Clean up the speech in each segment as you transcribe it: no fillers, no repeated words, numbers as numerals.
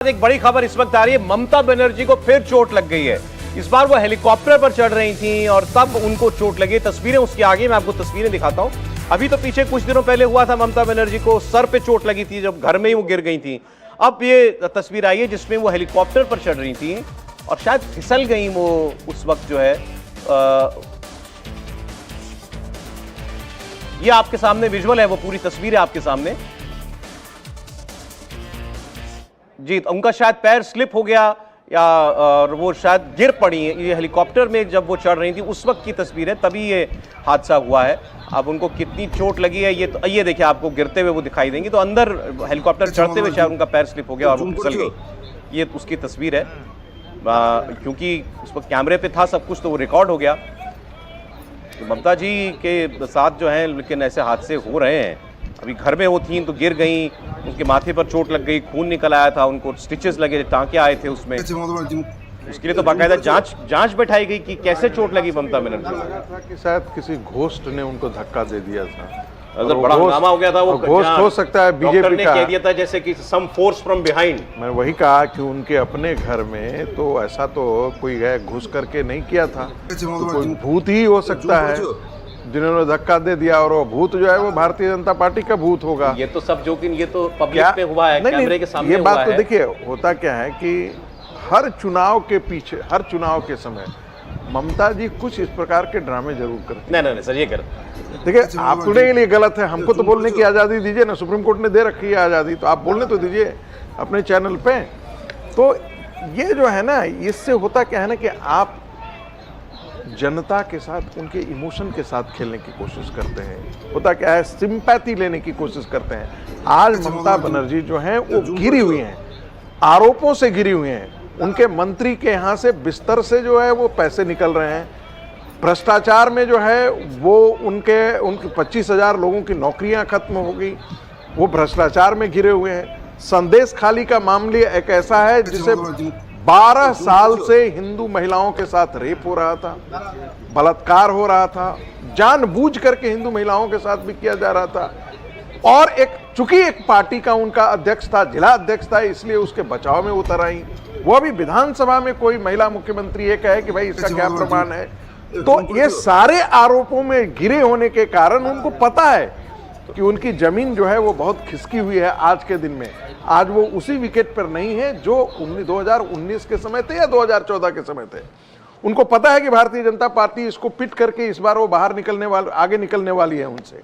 एक बड़ी खबर इस वक्त आ रही है। ममता बनर्जी को फिर चोट लग गई है। इस बार वो हेलीकॉप्टर पर चढ़ रही थी और तब उनको चोट लगी। तस्वीरें उसके आगे, मैं आपको तस्वीरें दिखाता हूं। अभी तो पीछे कुछ दिनों पहले हुआ था, ममता बनर्जी को सर पे चोट लगी थी जब घर में ही वो गिर गई थी। अब ये तस्वीर आई है जिसमें वो हेलीकॉप्टर पर चढ़ रही थी और शायद फिसल गई वो उस वक्त जो है। ये आपके सामने विजुअल है, वो पूरी तस्वीर है आपके सामने जी। उनका शायद पैर स्लिप हो गया या वो शायद गिर पड़ी। ये हेलीकॉप्टर में जब वो चढ़ रही थी उस वक्त की तस्वीर है, तभी ये हादसा हुआ है। अब उनको कितनी चोट लगी है ये देखिए, आपको गिरते हुए वो दिखाई देंगी। तो अंदर हेलीकॉप्टर चढ़ते हुए शायद उनका पैर स्लिप हो गया और वो फिसल गई। ये उसकी तस्वीर है, क्योंकि उस वक्त कैमरे पे था सब कुछ, तो वो रिकॉर्ड हो गया। तो ममता जी के साथ जो है लेकिन ऐसे हादसे हो रहे हैं। अभी घर में वो थी तो गिर गई, उनके माथे पर चोट लग गई, खून निकल आया था, उनको स्टिचेस लगे, टांके आए थे उसमें। उसके लिए तो बाकायदा जांच बैठाई गई कि कैसे चोट लगी ममता बनर्जी। लगा था कि शायद किसी घोस्ट ने उनको धक्का दे दिया था, अगर बड़ा हंगामा हो गया था। वो घोस्ट हो सकता है, बीजेपी ने का कह दिया था जैसे कि सम फोर्स फ्रॉम बिहाइंड। मैं वही कहा कि उनके अपने घर में तो ऐसा तो कोई है घुस करके नहीं किया था, तो कोई भूत ही हो सकता है जिन्होंने धक्का दे दिया। और वो भूत जो है वो भारतीय जनता पार्टी का भूत होगा। ये तो सब जोकिन, ये तो पब्लिक पे हुआ है, कैमरे के सामने ये बात तो है। देखिए, होता क्या है कि हर चुनाव के पीछे, हर चुनाव के समय ममता जी कुछ इस प्रकार के ड्रामे जरूर करती हैं। नहीं सर, ये कर देखिए, आप थोड़े के लिए गलत है, हमको तो बोलने की आज़ादी दीजिए ना। सुप्रीम कोर्ट ने दे रखी है आज़ादी, तो आप बोलने तो दीजिए अपने चैनल पे। तो ये जो है ना, इससे होता क्या है ना कि आप जनता के साथ, उनके इमोशन के साथ खेलने की कोशिश करते हैं। होता क्या है, सिंपैथी लेने की कोशिश करते हैं। आज ममता बनर्जी जो हैं वो गिरी हुई हैं, आरोपों से गिरी हुई हैं। उनके मंत्री के यहाँ से बिस्तर से जो है वो पैसे निकल रहे हैं। भ्रष्टाचार में जो है वो उनके 25,000 लोगों की नौकरियां खत्म हो गई, वो भ्रष्टाचार में घिरे हुए हैं। संदेश खाली का मामले एक ऐसा है जिसे 12 साल से हिंदू महिलाओं के साथ रेप हो रहा था, बलात्कार हो रहा था, जानबूझ करके हिंदू महिलाओं के साथ भी किया जा रहा था। और चूंकि एक पार्टी का उनका अध्यक्ष था, जिला अध्यक्ष था, इसलिए उसके बचाव में उतर आई। वो अभी विधानसभा में कोई महिला मुख्यमंत्री ये कहे कि भाई इसका क्या प्रमाण है। तो ये सारे आरोपों में घिरे होने के कारण उनको पता है कि उनकी जमीन जो है वो बहुत खिसकी हुई है आज के दिन में। आज वो उसी विकेट पर नहीं है जो 2019 के समय थे या 2014 के समय थे। उनको पता है कि भारतीय जनता पार्टी इसको पिट करके इस बार वो बाहर आगे निकलने वाली है उनसे।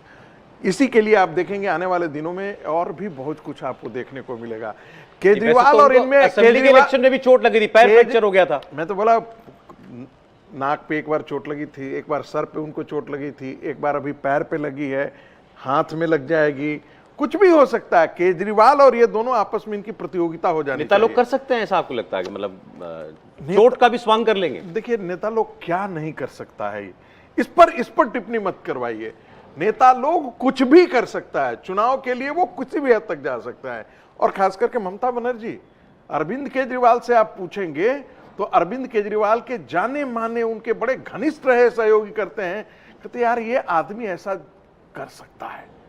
इसी के लिए आप देखेंगे आने वाले दिनों में और भी बहुत कुछ आपको देखने को मिलेगा। केजरीवाल और इनमें इलेक्शन में भी चोट लगी थी, पैर फ्रैक्चर हो गया था। मैं तो बोला, नाक पे एक बार चोट लगी थी, एक बार सर पे उनको चोट लगी थी, एक बार अभी पैर पे लगी है, हाथ में लग जाएगी, कुछ भी हो सकता है। केजरीवाल और ये दोनों आपस में इनकी प्रतियोगिता हो जानी चाहिए। नेता लोग कर सकते हैं ऐसा, आपको लगता है कि मतलब चोट का भी स्वांग कर लेंगे? देखिए, नेता लोग क्या नहीं कर सकता है, इस पर टिप्पणी मत करवाइए। नेता लोग कुछ भी कर सकता है, चुनाव के लिए वो कुछ भी हद तक जा सकता है। और खास करके ममता बनर्जी, अरविंद केजरीवाल से आप पूछेंगे तो अरविंद केजरीवाल के जाने माने, उनके बड़े घनिष्ठ रहे सहयोगी करते हैं, कहते यार ये आदमी ऐसा कर सकता है।